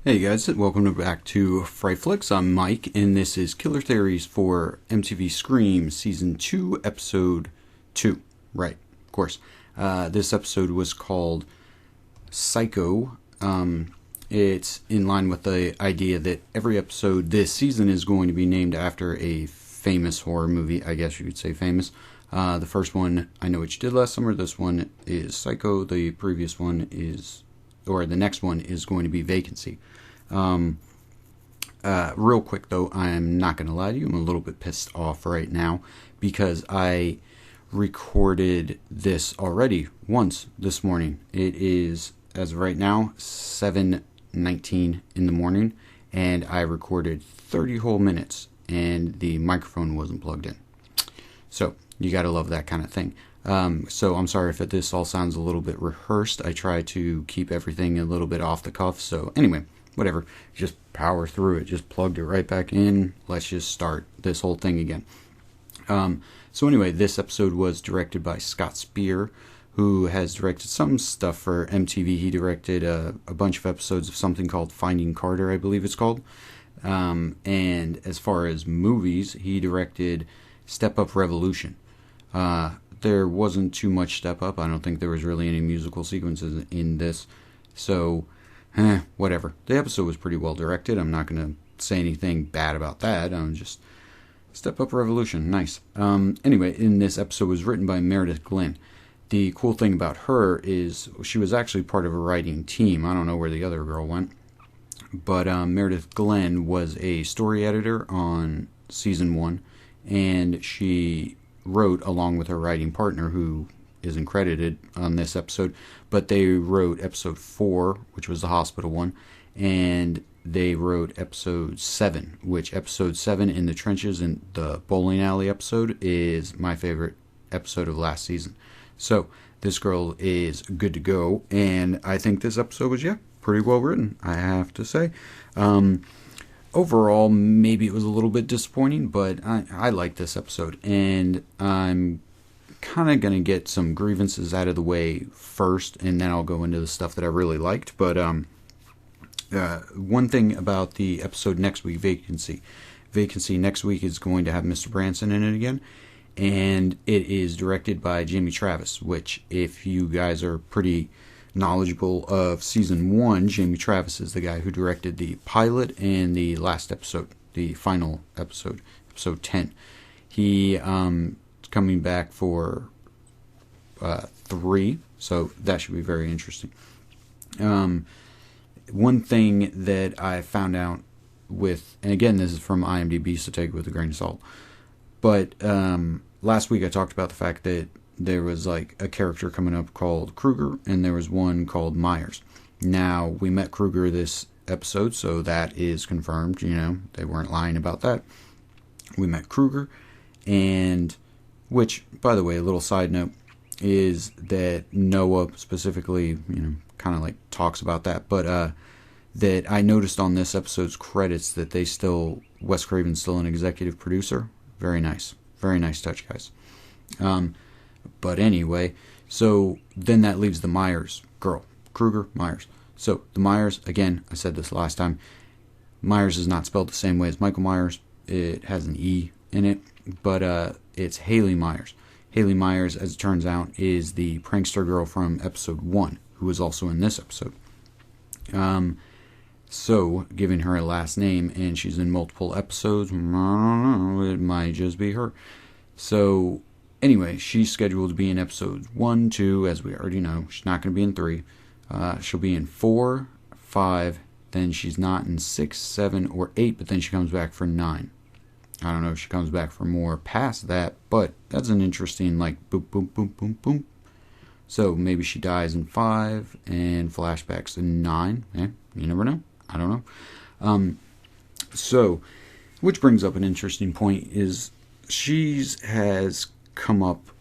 Hey guys, welcome back to Fright Flicks. I'm Mike, and this is Killer Theories for MTV Scream Season 2, Episode 2. Right, of course. This episode was called Psycho. It's in line with the idea that every episode this season is going to be named after a famous horror movie. I guess you could say famous. The first one, I Know What You Did Last Summer. This one is Psycho. The previous one is... or the next one is going to be Vacancy. Real quick though, I'm not going to lie to you, I'm a little bit pissed off right now because I recorded this already once this morning. It is, as of right now, 7:19 in the morning, and I recorded 30 whole minutes and the microphone wasn't plugged in. So, you gotta love that kind of thing. So I'm sorry if this all sounds a little bit rehearsed. I try to keep everything a little bit off the cuff. So anyway, whatever. Just power through it. Just plugged it right back in. Let's just start this whole thing again. So anyway, this episode was directed by Scott Speer, who has directed some stuff for MTV. He directed a bunch of episodes of something called Finding Carter, I believe it's called. And as far as movies, he directed Step Up Revolution. There wasn't too much Step Up. I don't think there was really any musical sequences in this. So, whatever. The episode was pretty well directed. I'm not going to say anything bad about that. I'm just... Step Up Revolution. Nice. Anyway, in this episode was written by Meridith Glynn. The cool thing about her is she was actually part of a writing team. I don't know where the other girl went. But Meridith Glynn was a story editor on Season 1. And she wrote along with her writing partner, who isn't credited on this episode, but they wrote episode 4, which was the hospital one, and they wrote episode 7, which episode 7 in the trenches in the bowling alley episode is my favorite episode of last season. So this girl is good to go, and I think this episode was pretty well written, I have to say. Overall, maybe it was a little bit disappointing, but I like this episode, and I'm kind of going to get some grievances out of the way first, and then I'll go into the stuff that I really liked. But one thing about the episode next week, Vacancy next week is going to have Mr. Branson in it again, and it is directed by Jamie Travis, which, if you guys are pretty knowledgeable of Season 1, Jamie Travis is the guy who directed the pilot and the last episode, the final episode, episode 10. He is coming back for 3, so that should be very interesting. One thing that I found out with, and again, this is from IMDb, so take it with a grain of salt, but last week I talked about the fact that there was like a character coming up called Kruger, and there was one called Myers. Now, we met Kruger this episode, so that is confirmed, they weren't lying about that. We met Kruger, and, which, by the way, a little side note, is that Noah specifically, kind of like talks about that, but that I noticed on this episode's credits that Wes Craven's still an executive producer. Very nice touch, guys. But anyway, so then that leaves the Myers girl. Kruger, Myers. So the Myers, again, I said this last time, Myers is not spelled the same way as Michael Myers. It has an E in it, but it's Haley Myers. Haley Myers, as it turns out, is the prankster girl from episode 1, who is also in this episode. So, giving her a last name, and she's in multiple episodes, I don't know, it might just be her. So, anyway, she's scheduled to be in episodes 1, 2, as we already know. She's not going to be in 3. She'll be in 4, 5, then she's not in 6, 7, or 8, but then she comes back for 9. I don't know if she comes back for more past that, but that's an interesting, boom, boom, boom, boom, boom. So maybe she dies in 5, and flashbacks in 9. You never know. I don't know. So, which brings up an interesting point, is she has come up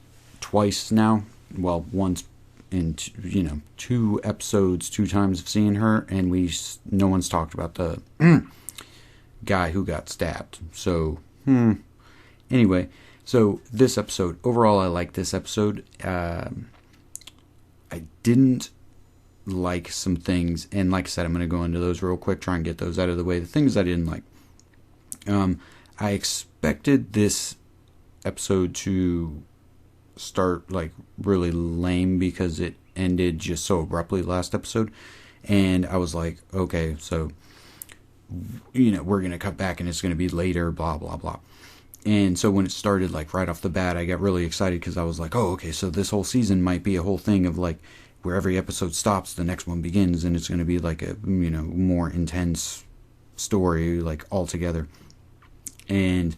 twice now. Well, once in 2 episodes, 2 times of seeing her, and no one's talked about the guy who got stabbed. So, anyway, so this episode, overall I like this episode. I didn't like some things, and like I said, I'm going to go into those real quick, try and get those out of the way. The things I didn't like. I expected this episode to start like really lame because it ended just so abruptly last episode, and I was like, okay, so we're going to cut back and it's going to be later, blah blah blah. And so when it started, like right off the bat, I got really excited because I was like, oh, okay, so this whole season might be a whole thing of like where every episode stops, the next one begins, and it's going to be like a more intense story like altogether. And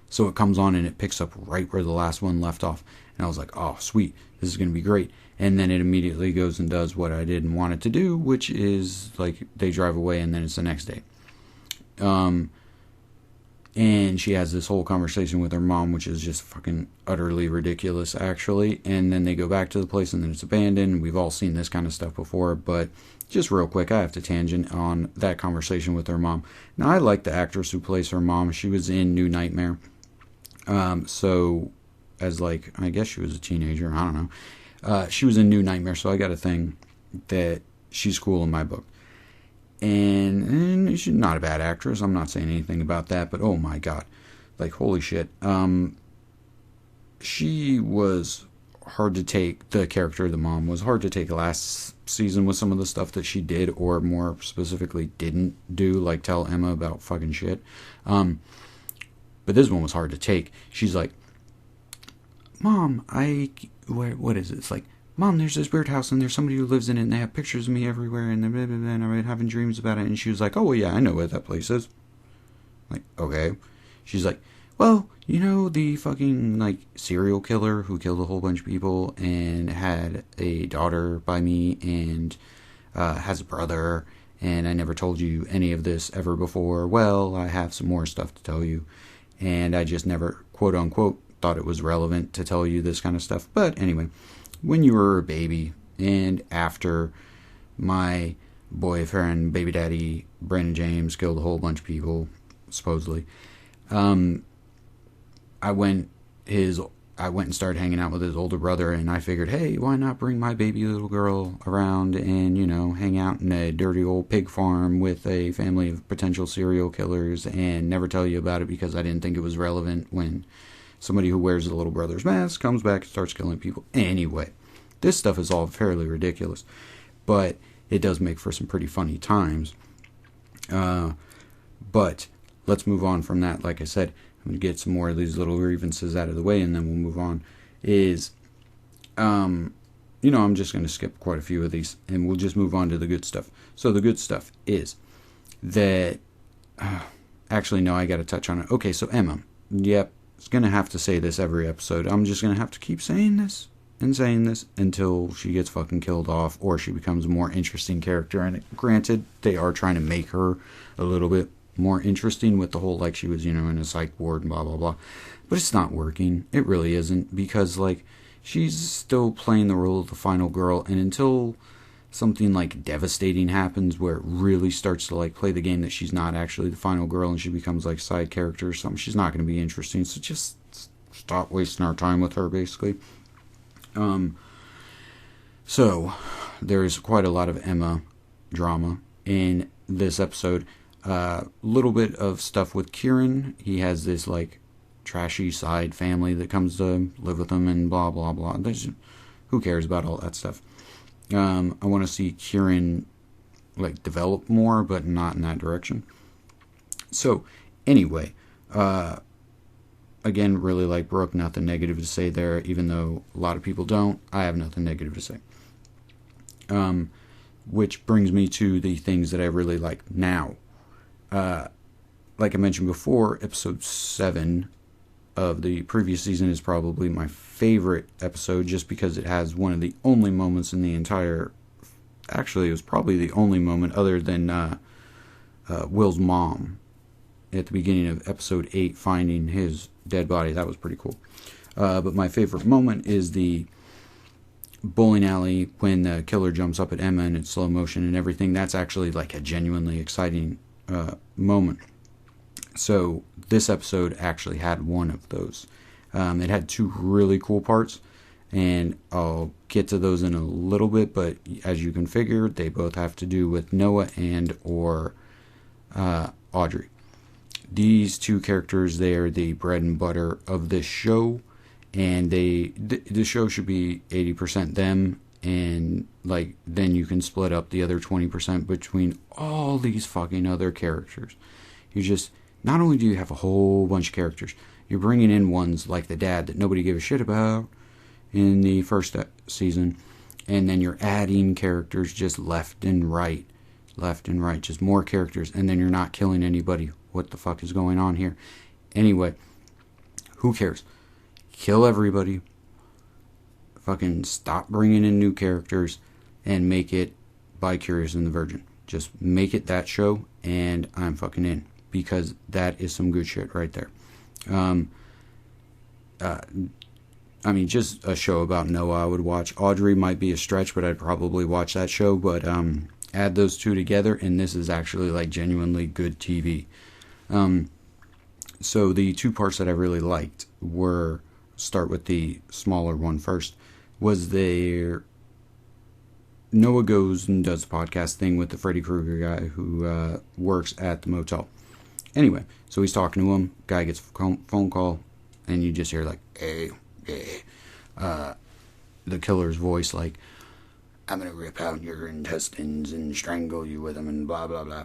so it comes on and it picks up right where the last one left off, and I was like, oh sweet, this is going to be great. And then it immediately goes and does what I didn't want it to do, which is like they drive away and then it's the next day. And she has this whole conversation with her mom, which is just fucking utterly ridiculous, actually. And then they go back to the place, and then it's abandoned. We've all seen this kind of stuff before, but just real quick, I have to tangent on that conversation with her mom. Now, I like the actress who plays her mom. She was in New Nightmare. So, as like, I guess she was a teenager. I don't know. She was in New Nightmare, so I got a thing that she's cool in my book. And she's not a bad actress. I'm not saying anything about that, but oh my god, like holy shit. She was hard to take. The character of the mom was hard to take last season with some of the stuff that she did, or more specifically didn't do, like tell Emma about fucking shit. But this one was hard to take. She's like, Mom, what is it? It's like, Mom, there's this weird house, and there's somebody who lives in it, and they have pictures of me everywhere, and blah, blah, blah, and I've been having dreams about it. And she was like, oh, well, yeah, I know where that place is. Like, okay. She's like, well, the fucking, like, serial killer who killed a whole bunch of people and had a daughter by me and has a brother, and I never told you any of this ever before. Well, I have some more stuff to tell you, and I just never, quote-unquote, thought it was relevant to tell you this kind of stuff. But anyway, when you were a baby, and after my boyfriend, baby daddy, Brandon James, killed a whole bunch of people, supposedly, I went and started hanging out with his older brother, and I figured, hey, why not bring my baby little girl around and, hang out in a dirty old pig farm with a family of potential serial killers and never tell you about it because I didn't think it was relevant when somebody who wears the little brother's mask comes back and starts killing people. Anyway, this stuff is all fairly ridiculous, but it does make for some pretty funny times. But let's move on from that. Like I said, I'm going to get some more of these little grievances out of the way, and then we'll move on. I'm just going to skip quite a few of these, and we'll just move on to the good stuff. So the good stuff is that... actually, no, I got to touch on it. Okay, so Emma. Yep. It's going to have to say this every episode. I'm just going to have to keep saying this until she gets fucking killed off or she becomes a more interesting character. And granted, they are trying to make her a little bit more interesting with the whole, like, she was, in a psych ward and blah, blah, blah. But it's not working. It really isn't, because, like, she's still playing the role of the final girl, and until something, like, devastating happens where it really starts to, like, play the game that she's not actually the final girl and she becomes, like, side character or something, she's not going to be interesting. So just stop wasting our time with her, basically. So there's quite a lot of Emma drama in this episode. Little bit of stuff with Kieran. He has this, like, trashy side family that comes to live with him and blah, blah, blah. Who cares about all that stuff? I want to see Kieran, like, develop more, but not in that direction. So, anyway, again, really like Brooke, nothing negative to say there, even though a lot of people don't. I have nothing negative to say. Which brings me to the things that I really like now. Like I mentioned before, episode 7 of the previous season is probably my favorite episode, just because it has one of the only moments in the entire... Actually, it was probably the only moment other than Will's mom at the beginning of episode 8 finding his dead body. That was pretty cool. But my favorite moment is the bowling alley when the killer jumps up at Emma and it's slow motion and everything. That's actually like a genuinely exciting moment. So this episode actually had one of those. It had two really cool parts. and I'll get to those in a little bit, but as you can figure, they both have to do with Noah and or Audrey. These two characters, they are the bread and butter of this show, and the show should be 80% them, and like then you can split up the other 20% between all these fucking other characters. You just, not only do you have a whole bunch of characters, you're bringing in ones like the dad that nobody gave a shit about in the first season, and then you're adding characters just left and right, just more characters, and then you're not killing anybody. What the fuck is going on here? Anyway, who cares? Kill everybody. Fucking stop bringing in new characters and make it Bi Curious and the Virgin. Just make it that show, and I'm fucking in, because that is some good shit right there. I mean, just a show about Noah I would watch. Audrey might be a stretch, but I'd probably watch that show. But add those two together, and this is actually like genuinely good TV. So the two parts that I really liked were, start with the smaller one first, was their Noah goes and does a podcast thing with the Freddy Krueger guy who works at the motel. Anyway, so he's talking to him. Guy gets a phone call, and you just hear like, hey. The killer's voice, like, I'm gonna rip out your intestines and strangle you with them and blah blah blah.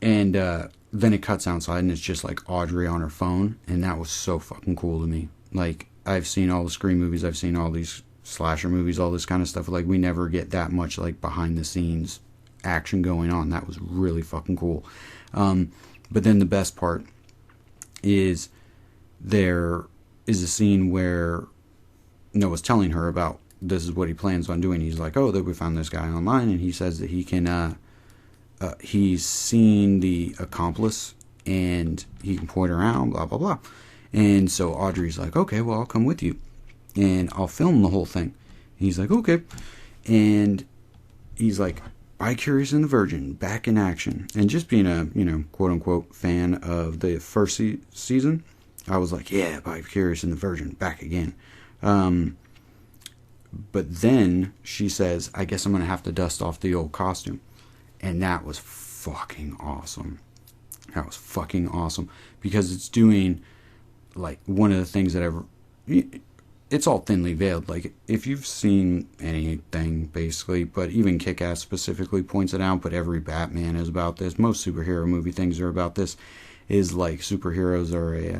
And then it cuts outside, and it's just like Audrey on her phone, and that was so fucking cool to me. Like, I've seen all the Scream movies, I've seen all these slasher movies, all this kind of stuff. Like, we never get that much like behind the scenes action going on. That was really fucking cool. But then the best part is there is a scene where Noah's telling her about this is what he plans on doing. He's like, oh, that we found this guy online, and he says that he can he's seen the accomplice and he can point around, blah blah blah. And so Audrey's like, okay, well, I'll come with you and I'll film the whole thing. And he's like, okay. And he's like, Bi Curious and the Virgin back in action. And just being a, quote unquote fan of the first season, I was like, yeah, Bi Curious and the Virgin back again. But then she says, I guess I'm going to have to dust off the old costume. And that was fucking awesome. That was fucking awesome. Because it's doing, like, one of the things that it's all thinly veiled. Like, if you've seen anything, basically, but even Kick-Ass specifically points it out, but every Batman is about this. Most superhero movie things are about this. Is like, superheroes are a,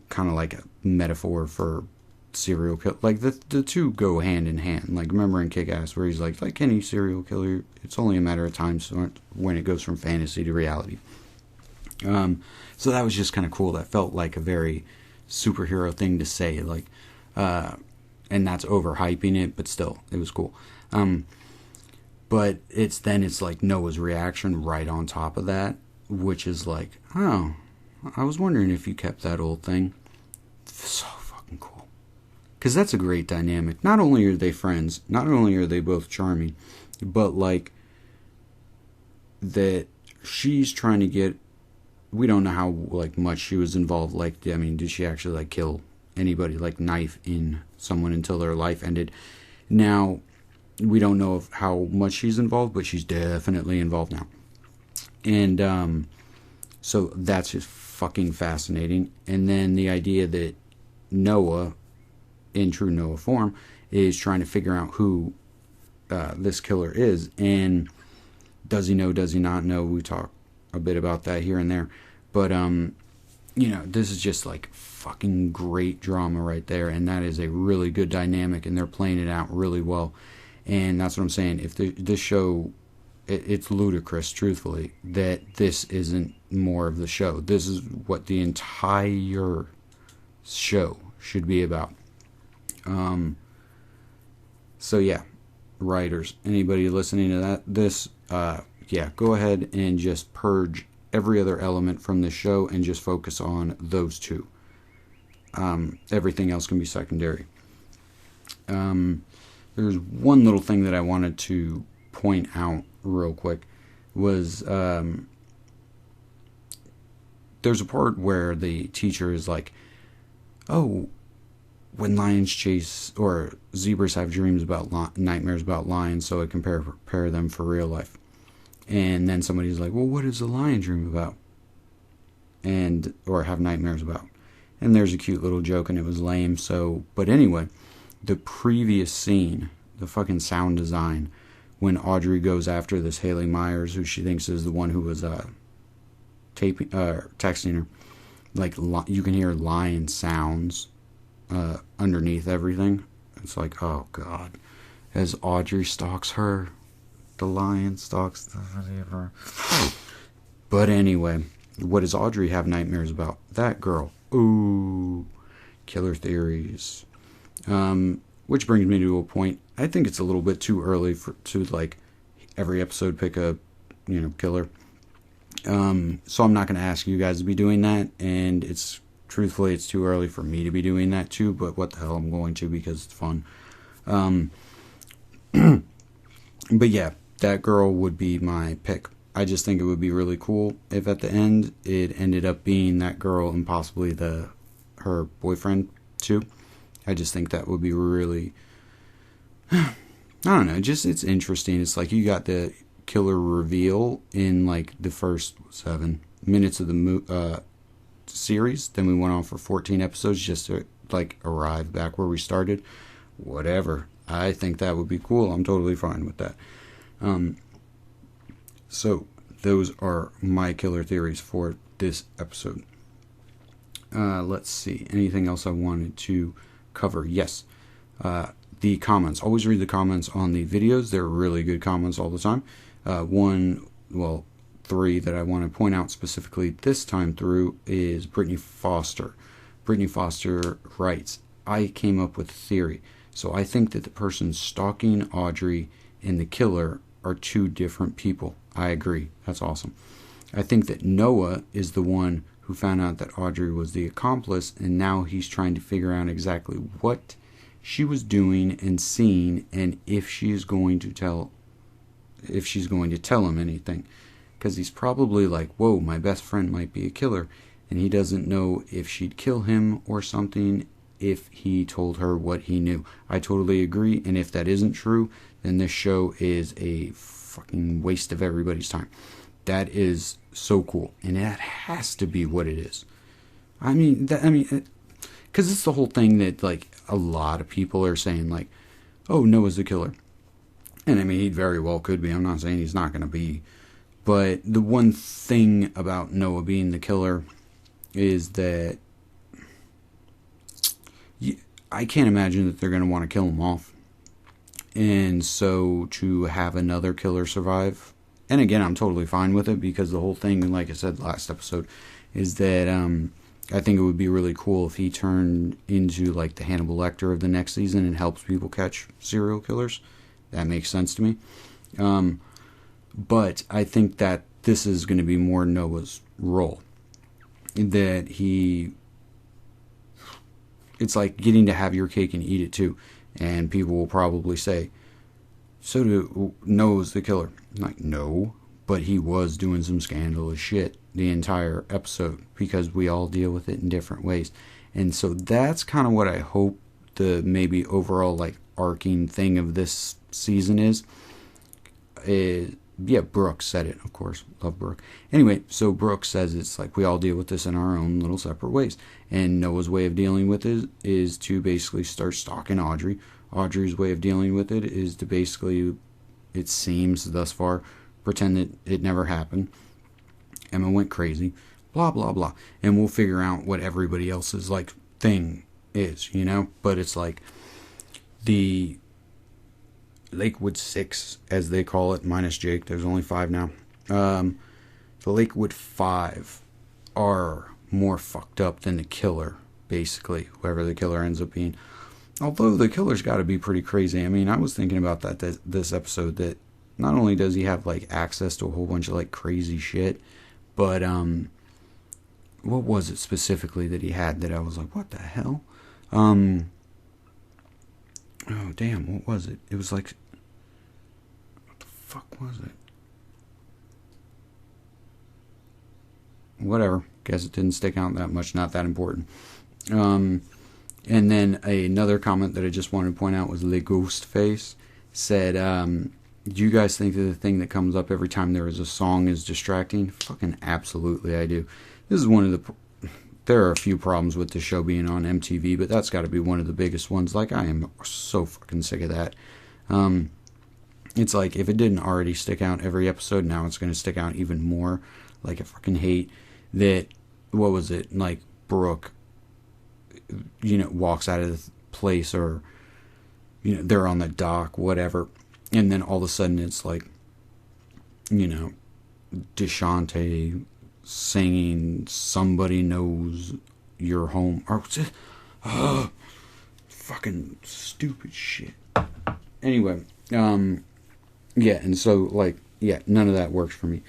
kind of like a metaphor for serial killer. Like, the two go hand in hand. Like, remember in Kick-Ass where he's like any serial killer, it's only a matter of time when it goes from fantasy to reality. So that was just kind of cool. That felt like a very superhero thing to say, like, and that's overhyping it, but still, it was cool. But it's like Noah's reaction right on top of that, which is like, oh, I was wondering if you kept that old thing. So fucking cool. Because that's a great dynamic. Not only are they friends, not only are they both charming, but like that she's trying to get, we don't know how like much she was involved. Like, I mean, did she actually like kill anybody, like knife in someone until their life ended? Now, we don't know how much she's involved, but she's definitely involved now. And so that's just fucking fascinating. And then the idea that Noah, in true Noah form, is trying to figure out who this killer is. And does he know, does he not know? We talk a bit about that here and there. But, this is just like fucking great drama right there. And that is a really good dynamic, and they're playing it out really well. And that's what I'm saying. If this show, it's ludicrous, truthfully, that this isn't more of the show. This is what the entire show should be about. So yeah, writers, anybody listening to this, go ahead and just purge every other element from the show and just focus on those two. Everything else can be secondary. There's one little thing that I wanted to point out real quick was there's a part where the teacher is like, oh, when lions chase, or zebras have dreams about nightmares about lions, so I can prepare them for real life. And then somebody's like, well, what does a lion dream about? Or have nightmares about? And there's a cute little joke, and it was lame. So, but anyway, the previous scene, the fucking sound design, when Audrey goes after this Haley Myers, who she thinks is the one who was texting her, like, you can hear lion sounds underneath everything. It's like, oh god, as Audrey stalks her, the lion stalks the whatever. But anyway, what does Audrey have nightmares about? That girl. Ooh, killer theories. Which brings me to a point. I think it's a little bit too early to like every episode pick a killer. So I'm not going to ask you guys to be doing that, and truthfully it's too early for me to be doing that too, but what the hell, I'm going to, because it's fun. But yeah, that girl would be my pick. I just think it would be really cool if at the end it ended up being that girl and possibly her boyfriend too. I just think that would be really, I don't know, it's interesting. It's like you got the killer reveal in like the first 7 minutes of the series. Then we went on for 14 episodes just to like arrive back where we started. Whatever. I think that would be cool. I'm totally fine with that. So those are my killer theories for this episode. Let's see. Anything else I wanted to cover? Yes. The comments. Always read the comments on the videos. They're really good comments all the time. 3 that I want to point out specifically this time through is Brittany Foster. Brittany Foster writes, I came up with a theory. So I think that the person stalking Audrey and the killer are 2 different people. I agree. That's awesome. I think that Noah is the one who found out that Audrey was the accomplice, and now he's trying to figure out exactly what she was doing and seeing, and if she's going to tell him anything. Because he's probably like, whoa, my best friend might be a killer, and he doesn't know if she'd kill him or something if he told her what he knew. I totally agree, and if that isn't true, then this show is a fucking waste of everybody's time. That is so cool, and that has to be what it is. Because it's the whole thing that like a lot of people are saying, like, oh, Noah's the killer. And I mean, he very well could be. I'm not saying he's not going to be. But the one thing about Noah being the killer is that I can't imagine that they're going to want to kill him off. And so to have another killer survive, and again, I'm totally fine with it, because the whole thing, like I said last episode, is that I think it would be really cool if he turned into like the Hannibal Lecter of the next season and helps people catch serial killers. That makes sense to me. But I think that this is going to be more Noah's role. That it's like getting to have your cake and eat it too. And people will probably say, so Noah's the killer. I'm like, no, but he was doing some scandalous shit the entire episode, because we all deal with it in different ways. And so that's kind of what I hope the maybe overall like arcing thing of this season is. Yeah, Brooke said it, of course. Love Brooke. Anyway, so Brooke says it's like we all deal with this in our own little separate ways. And Noah's way of dealing with it is to basically start stalking Audrey. Audrey's way of dealing with it is to basically, it seems thus far, pretend that it never happened. Emma went crazy. Blah, blah, blah. And we'll figure out what everybody else's like thing is, But it's like the Lakewood 6, as they call it, minus Jake. There's only 5 now. The Lakewood 5 are more fucked up than the killer, basically, whoever the killer ends up being. Although the killer's got to be pretty crazy. I mean, I was thinking about that this episode, that not only does he have like access to a whole bunch of like crazy shit, but what was it specifically that he had that I was like, what the hell? Oh damn, what was it? It was like, what the fuck was it? Whatever. Guess it didn't stick out that much. Not that important. And then another comment that I just wanted to point out was Le Ghostface said, do you guys think that the thing that comes up every time there is a song is distracting? Fucking absolutely I do. This is one of the... There are a few problems with the show being on MTV, but that's got to be one of the biggest ones. Like, I am so fucking sick of that. It's like, if it didn't already stick out every episode, now it's going to stick out even more. Like, I fucking hate that, what was it, like, Brooke, walks out of the place, or, they're on the dock, whatever, and then all of a sudden it's like, Deshante singing "Somebody Knows You're Home," or fucking stupid shit. Anyway, and so, none of that works for me.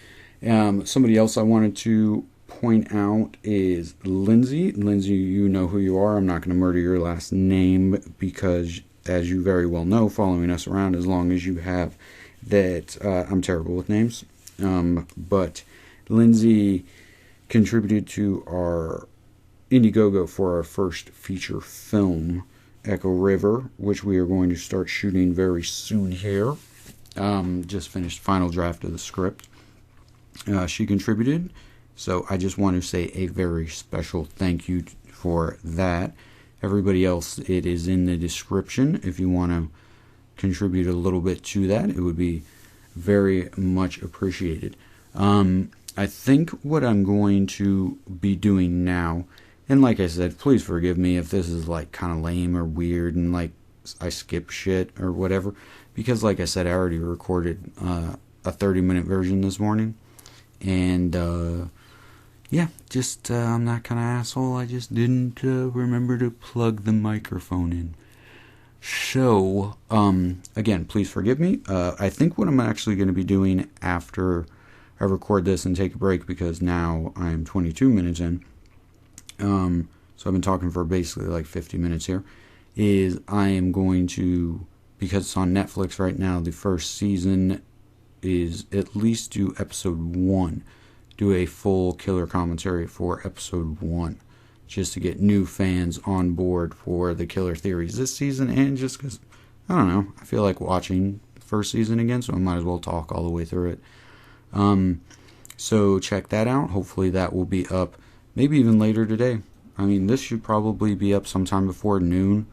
Somebody else I wanted to point out is Lindsay. Lindsay, you know who you are. I'm not going to murder your last name because, as you very well know, following us around as long as you have, that I'm terrible with names. But Lindsay contributed to our Indiegogo for our first feature film, Echo River, which we are going to start shooting very soon here. Just finished final draft of the script. She contributed, so I just want to say a very special thank you for that. Everybody else, it is in the description. If you want to contribute a little bit to that, it would be very much appreciated. I think what I'm going to be doing now, and like I said, please forgive me if this is like kind of lame or weird and like I skip shit or whatever, because like I said, I already recorded a 30-minute version this morning, and I'm that kind of asshole. I just didn't remember to plug the microphone in. So, again, please forgive me. I think what I'm actually going to be doing after I record this and take a break, because now I'm 22 minutes in, so I've been talking for basically like 50 minutes here, is I am going to, because it's on Netflix right now, the first season is at least do episode 1, do a full killer commentary for episode 1, just to get new fans on board for the killer theories this season, and just because, I don't know, I feel like watching the first season again, so I might as well talk all the way through it. So check that out. Hopefully that will be up maybe even later today. I mean, this should probably be up sometime before noon,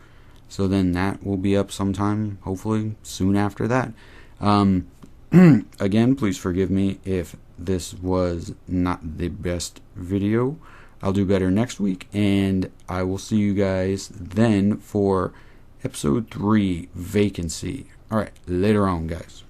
so then that will be up sometime, hopefully soon after that. Again, please forgive me if this was not the best video. I'll do better next week, and I will see you guys then for episode 3, Vacancy. Alright, later on, guys.